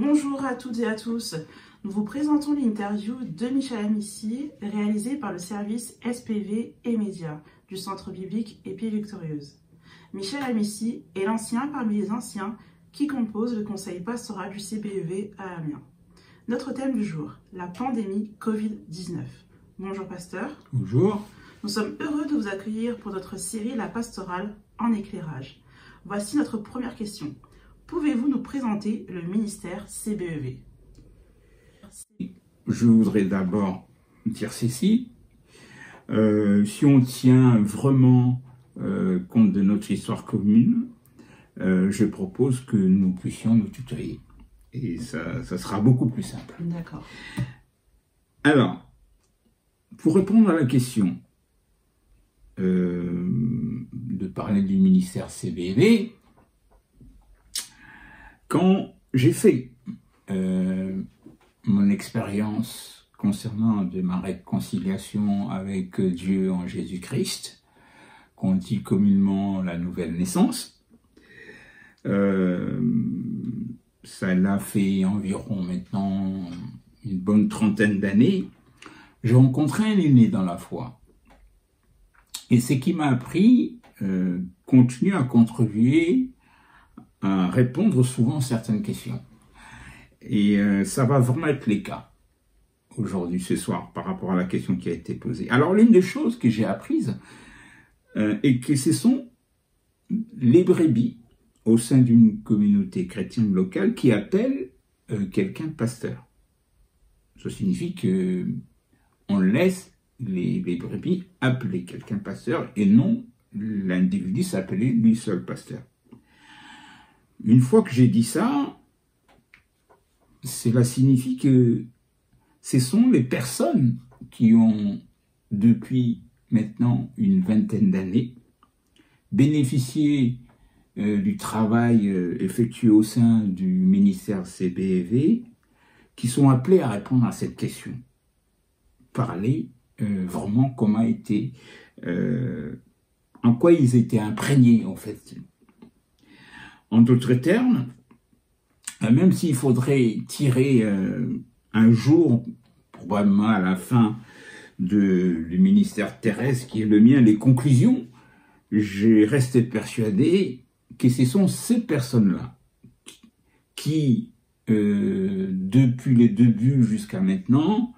Bonjour à toutes et à tous. Nous vous présentons l'interview de Michel Amici, réalisée par le service SPV et Médias du Centre biblique Épée Victorieuse. Michel Amici est l'ancien parmi les anciens qui composent le conseil pastoral du CBEV à Amiens. Notre thème du jour, la pandémie Covid-19. Bonjour pasteur. Bonjour. Nous sommes heureux de vous accueillir pour notre série La Pastorale en éclairage. Voici notre première question. Pouvez-vous nous présenter le ministère CBEV? Je voudrais d'abord dire ceci. Si on tient vraiment compte de notre histoire commune, je propose que nous puissions nous tutoyer. Et ça sera beaucoup plus simple. D'accord. Alors, pour répondre à la question de parler du ministère CBEV, quand j'ai fait mon expérience concernant de ma réconciliation avec Dieu en Jésus-Christ, qu'on dit communément la nouvelle naissance, ça l'a fait environ maintenant une bonne trentaine d'années, j'ai rencontré un aîné dans la foi. Et ce qui m'a appris continue à contribuer à répondre souvent à certaines questions. Et ça va vraiment être les cas aujourd'hui, ce soir, par rapport à la question qui a été posée. Alors, l'une des choses que j'ai apprises est que ce sont les brebis au sein d'une communauté chrétienne locale qui appellent quelqu'un pasteur. Ça signifie que on laisse les brebis appeler quelqu'un pasteur et non l'individu s'appeler lui seul pasteur. Une fois que j'ai dit ça, cela signifie que ce sont les personnes qui ont, depuis maintenant une vingtaine d'années, bénéficié du travail effectué au sein du ministère CBEV, qui sont appelés à répondre à cette question. Parler vraiment comment été, en quoi ils étaient imprégnés en fait. En d'autres termes, même s'il faudrait tirer un jour, probablement à la fin du ministère terrestre qui est le mien, les conclusions, j'ai resté persuadé que ce sont ces personnes-là qui, depuis les débuts jusqu'à maintenant,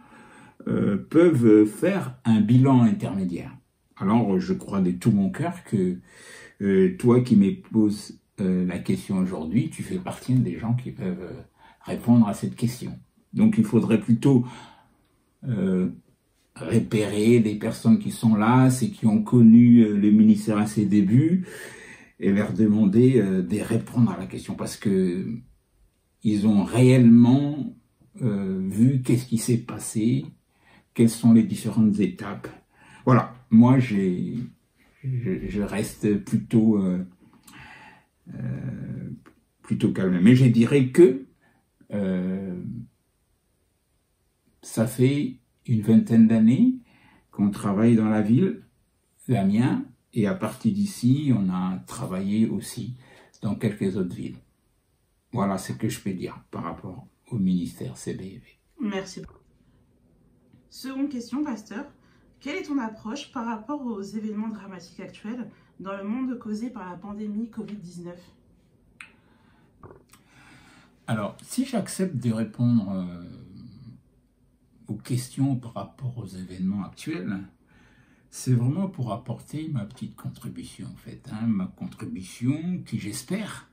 peuvent faire un bilan intermédiaire. Alors, je crois de tout mon cœur que toi qui m'épouses la question aujourd'hui, tu fais partie des gens qui peuvent répondre à cette question. Donc il faudrait plutôt repérer des personnes qui sont là, ceux qui ont connu le ministère à ses débuts, et leur demander de répondre à la question, parce que ils ont réellement vu qu'est-ce qui s'est passé, quelles sont les différentes étapes. Voilà, moi je reste plutôt calme. Mais je dirais que ça fait une vingtaine d'années qu'on travaille dans la ville, l'Amiens, et à partir d'ici, on a travaillé aussi dans quelques autres villes. Voilà ce que je peux dire par rapport au ministère CBEV. Merci. Seconde question, pasteur. Quelle est ton approche par rapport aux événements dramatiques actuels dans le monde causé par la pandémie Covid-19? Alors, si j'accepte de répondre aux questions par rapport aux événements actuels, c'est vraiment pour apporter ma petite contribution, en fait. Ma contribution qui, j'espère,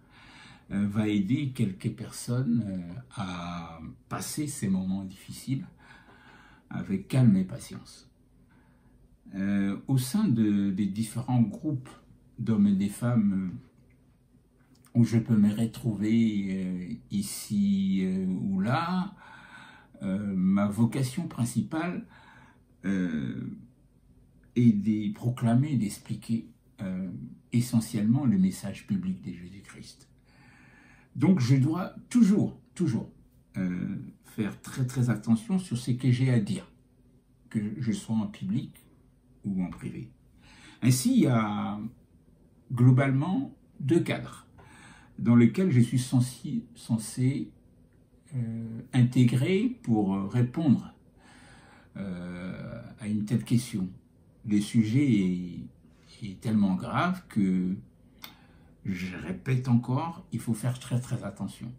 va aider quelques personnes à passer ces moments difficiles avec calme et patience. Au sein des différents groupes d'hommes et des femmes où je peux me retrouver ici ou là, ma vocation principale est de proclamer et d'expliquer essentiellement le message public de Jésus-Christ. Donc je dois toujours faire très attention sur ce que j'ai à dire, que je sois en public ou en privé. Ainsi, il y a globalement deux cadres dans lesquels je suis censé intégré pour répondre à une telle question. Le sujet est tellement grave que, je répète encore, il faut faire très très attention.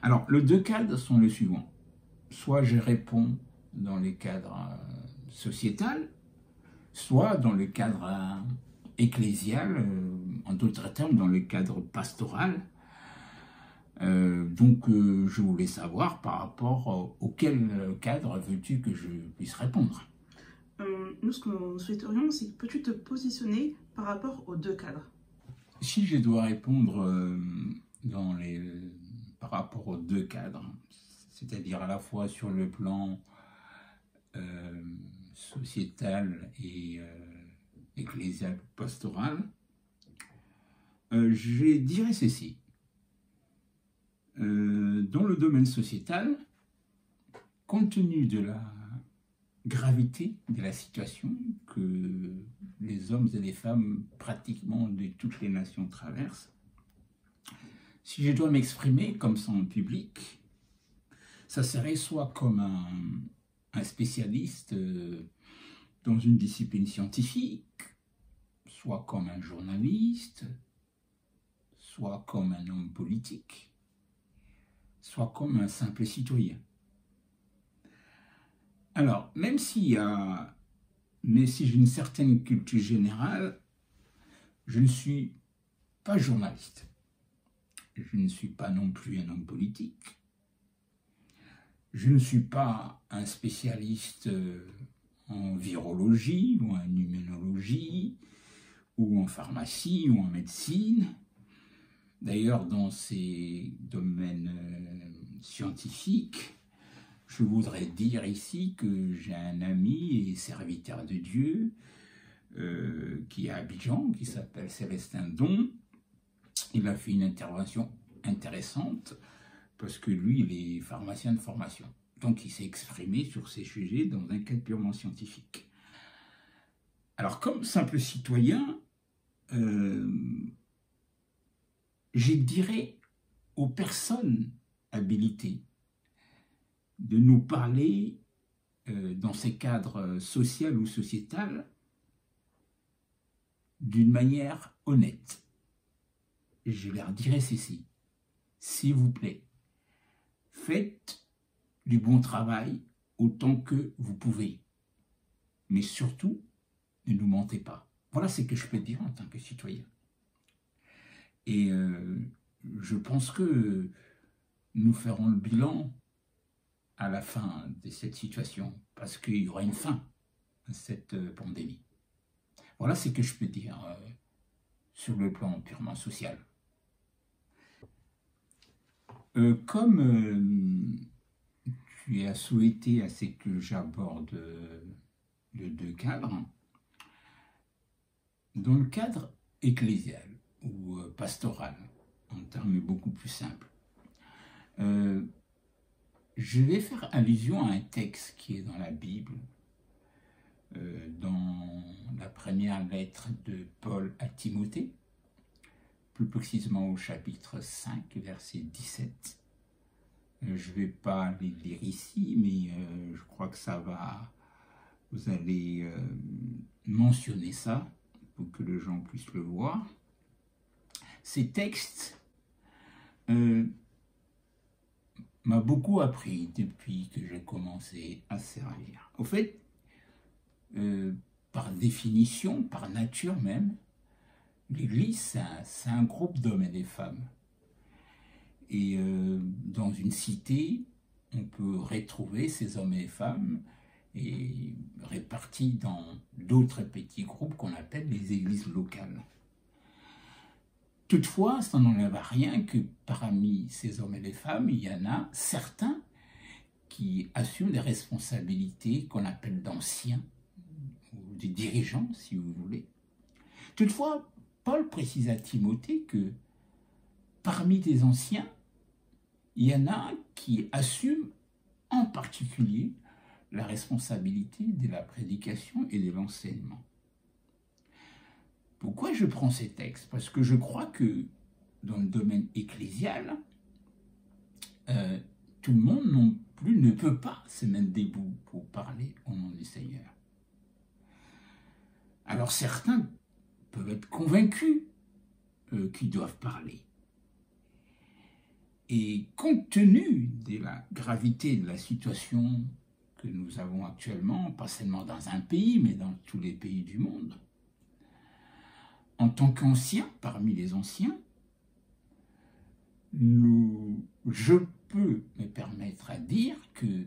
Alors, les deux cadres sont les suivants. Soit je réponds dans le cadre sociétal, soit dans le cadre ecclésial, en d'autres termes, dans le cadre pastoral. Donc, je voulais savoir par rapport auquel cadre veux-tu que je puisse répondre. Nous, ce que nous souhaiterions, c'est que peux-tu te positionner par rapport aux deux cadres? Si je dois répondre par rapport aux deux cadres, c'est-à-dire à la fois sur le plan sociétal et ecclésial pastoral, je dirais ceci. Dans le domaine sociétal, compte tenu de la gravité de la situation que les hommes et les femmes pratiquement de toutes les nations traversent, si je dois m'exprimer comme ça en public, ça serait soit comme un spécialiste dans une discipline scientifique, soit comme un journaliste, soit comme un homme politique, soit comme un simple citoyen. Alors, même si j'ai une certaine culture générale, je ne suis pas journaliste. Je ne suis pas non plus un homme politique. Je ne suis pas un spécialiste en virologie ou en immunologie ou en pharmacie ou en médecine. D'ailleurs, dans ces domaines scientifiques, je voudrais dire ici que j'ai un ami et serviteur de Dieu qui est à Abidjan, qui s'appelle Célestin Don. Il a fait une intervention intéressante parce que lui, il est pharmacien de formation. Donc, il s'est exprimé sur ces sujets dans un cadre purement scientifique. Alors, comme simple citoyen, je dirais aux personnes habilitées de nous parler dans ces cadres social ou sociétal d'une manière honnête. Je leur dirais ceci: s'il vous plaît, faites du bon travail autant que vous pouvez, mais surtout, ne nous mentez pas. Voilà ce que je peux dire en tant que citoyen. Et je pense que nous ferons le bilan à la fin de cette situation, parce qu'il y aura une fin à cette pandémie. Voilà ce que je peux dire sur le plan purement social. Comme tu as souhaité à ce que j'aborde les deux cadres, dans le cadre ecclésial ou pastoral, en termes beaucoup plus simples, je vais faire allusion à un texte qui est dans la Bible, dans la première lettre de Paul à Timothée, plus précisément au chapitre 5, verset 17. Je ne vais pas les lire ici, mais je crois que vous allez mentionner ça pour que les gens puissent le voir. Ces textes m'a beaucoup appris depuis que j'ai commencé à servir. Au fait, par définition, par nature même, l'Église, c'est un groupe d'hommes et de femmes. Et dans une cité, on peut retrouver ces hommes et femmes et répartis dans d'autres petits groupes qu'on appelle les églises locales. Toutefois, ça n'enlève à rien que parmi ces hommes et les femmes, il y en a certains qui assument des responsabilités qu'on appelle d'anciens, ou des dirigeants, si vous voulez. Toutefois, Paul précise à Timothée que parmi les anciens, il y en a qui assument en particulier la responsabilité de la prédication et de l'enseignement. Pourquoi je prends ces textes? Parce que je crois que dans le domaine ecclésial, tout le monde non plus ne peut pas se mettre debout pour parler au nom du Seigneur. Alors certains peuvent être convaincus qu'ils doivent parler. Et compte tenu de la gravité de la situation que nous avons actuellement, pas seulement dans un pays, mais dans tous les pays du monde, en tant qu'ancien, parmi les anciens, je peux me permettre à dire que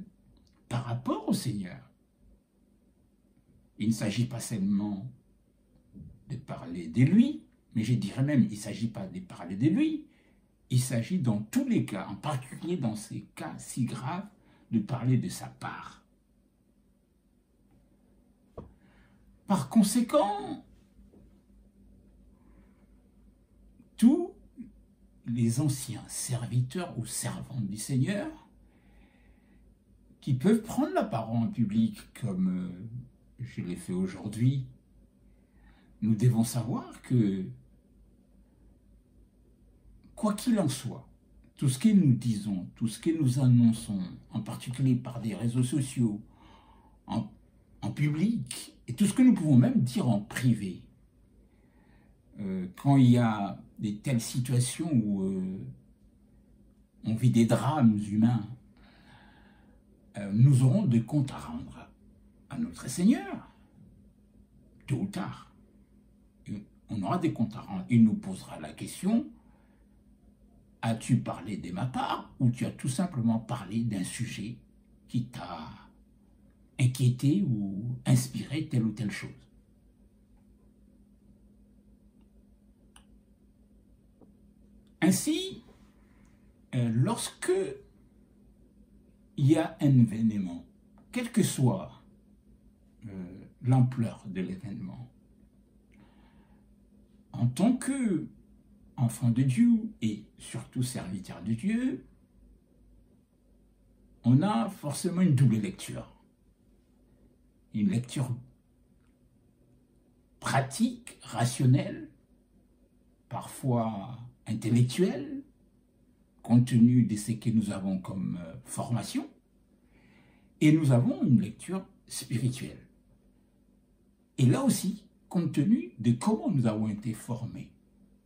par rapport au Seigneur, il ne s'agit pas seulement de parler de lui, mais je dirais même, il ne s'agit pas de parler de lui, il s'agit dans tous les cas, en particulier dans ces cas si graves, de parler de sa part. Par conséquent, tous les anciens serviteurs ou servantes du Seigneur qui peuvent prendre la parole en public comme je l'ai fait aujourd'hui, nous devons savoir que, quoi qu'il en soit, tout ce que nous disons, tout ce que nous annonçons, en particulier par des réseaux sociaux, en public, et tout ce que nous pouvons même dire en privé, quand il y a de telles situations où on vit des drames humains, nous aurons des comptes à rendre à notre Seigneur, tôt ou tard. On aura des comptes à rendre. Il nous posera la question: as-tu parlé de ma part, ou tu as tout simplement parlé d'un sujet qui t'a inquiété ou inspiré telle ou telle chose? Ainsi, lorsque il y a un événement, quelle que soit l'ampleur de l'événement, en tant qu'enfant de Dieu et surtout serviteur de Dieu, on a forcément une double lecture. Une lecture pratique, rationnelle, parfois intellectuelle, compte tenu de ce que nous avons comme formation, et nous avons une lecture spirituelle. Et là aussi, compte tenu de comment nous avons été formés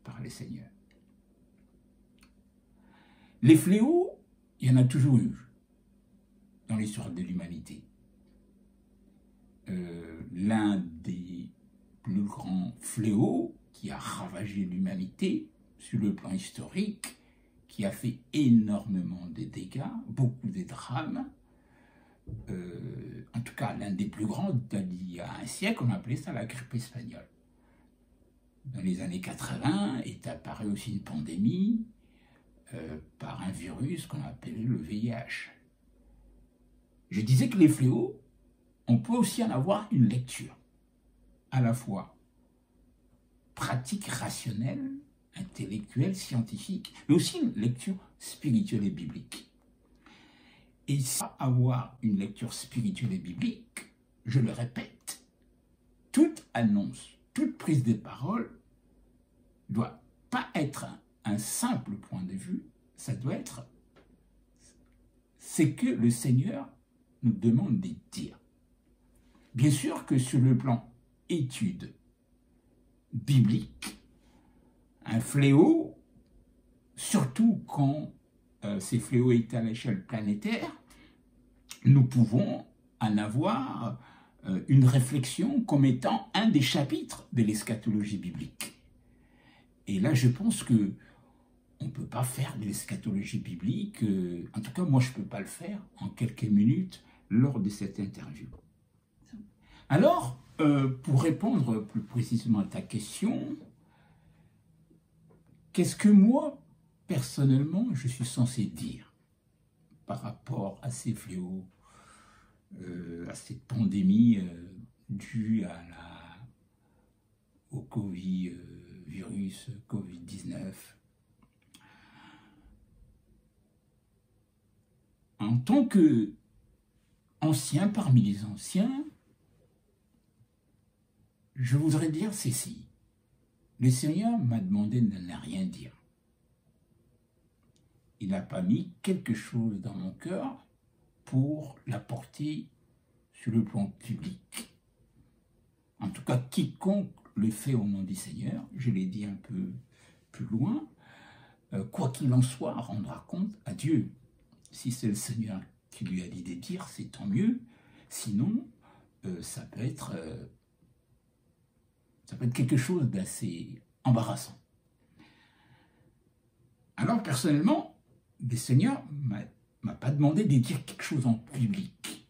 par le Seigneur. Les fléaux, il y en a toujours eu dans l'histoire de l'humanité. L'un des plus grands fléaux qui a ravagé l'humanité sur le plan historique, qui a fait énormément de dégâts, beaucoup de drames, en tout cas l'un des plus grands d'il y a un siècle, on appelait ça la grippe espagnole. Dans les années 80 est apparue aussi une pandémie par un virus qu'on appelait le VIH. Je disais que les fléaux, on peut aussi en avoir une lecture, à la fois pratique, rationnelle, intellectuelle, scientifique, mais aussi une lecture spirituelle et biblique. Et sans avoir une lecture spirituelle et biblique, je le répète, toute annonce, toute prise de parole ne doit pas être un simple point de vue, ça doit être ce que le Seigneur nous demande de dire. Bien sûr que sur le plan étude biblique, un fléau, surtout quand ces fléaux est à l'échelle planétaire, nous pouvons en avoir une réflexion comme étant un des chapitres de l'eschatologie biblique. Et là, je pense que on ne peut pas faire de l'eschatologie biblique, en tout cas, moi, je ne peux pas le faire en quelques minutes lors de cette interview. Alors, pour répondre plus précisément à ta question, qu'est-ce que moi, personnellement, je suis censé dire par rapport à ces fléaux, à cette pandémie due au virus Covid-19. En tant qu'ancien parmi les anciens, je voudrais dire ceci. Le Seigneur m'a demandé de ne rien dire. il n'a pas mis quelque chose dans mon cœur pour l'apporter sur le plan public. En tout cas, quiconque le fait au nom du Seigneur, je l'ai dit un peu plus loin, quoi qu'il en soit, rendra compte à Dieu. Si c'est le Seigneur qui lui a dit de dire, c'est tant mieux. Sinon, ça peut être quelque chose d'assez embarrassant. Alors, personnellement, le Seigneur m'a pas demandé de dire quelque chose en public.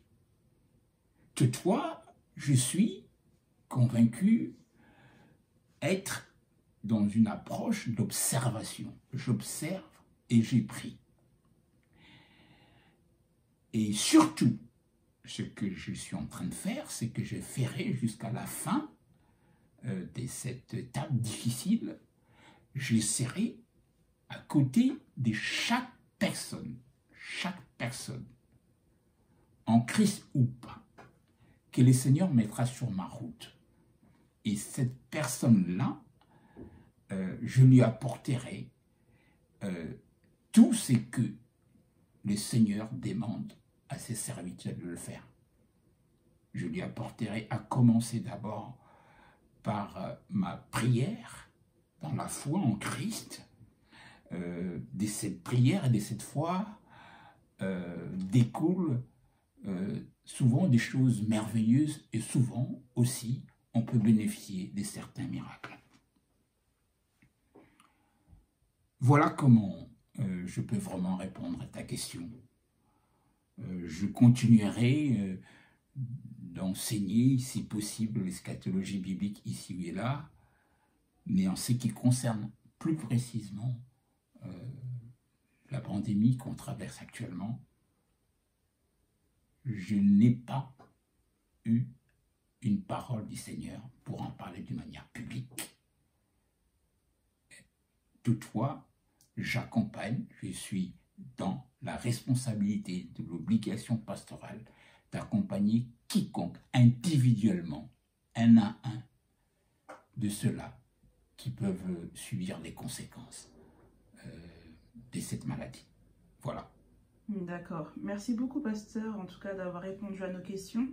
Toutefois, je suis convaincu être dans une approche d'observation. J'observe et j'ai pris. Et surtout, ce que je suis en train de faire, c'est que je ferai jusqu'à la fin de cette étape difficile, j'essaierai à côté de chaque personne, en Christ ou pas, que le Seigneur mettra sur ma route. Et cette personne-là, je lui apporterai tout ce que le Seigneur demande à ses serviteurs de le faire. Je lui apporterai à commencer d'abord par ma prière dans la foi en Christ. De cette prière et de cette foi découlent souvent des choses merveilleuses et souvent aussi on peut bénéficier de certains miracles. Voilà comment je peux vraiment répondre à ta question. Je continuerai d'enseigner, si possible, l'eschatologie biblique ici et là, mais en ce qui concerne plus précisément la pandémie qu'on traverse actuellement, je n'ai pas eu une parole du Seigneur pour en parler d'une manière publique. Toutefois, j'accompagne, je suis dans la responsabilité de l'obligation pastorale d'accompagner quiconque individuellement, un à un, de ceux-là qui peuvent subir les conséquences de cette maladie. Voilà. D'accord. Merci beaucoup, pasteur, en tout cas d'avoir répondu à nos questions.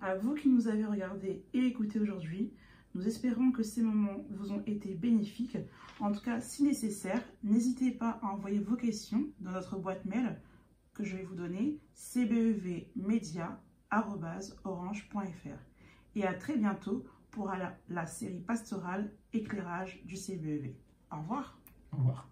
À vous qui nous avez regardés et écoutés aujourd'hui, nous espérons que ces moments vous ont été bénéfiques. En tout cas, si nécessaire, n'hésitez pas à envoyer vos questions dans notre boîte mail que je vais vous donner, cbevmedia@orange.fr. Et à très bientôt pour la série pastorale Éclairage du CBEV. Au revoir. Au revoir.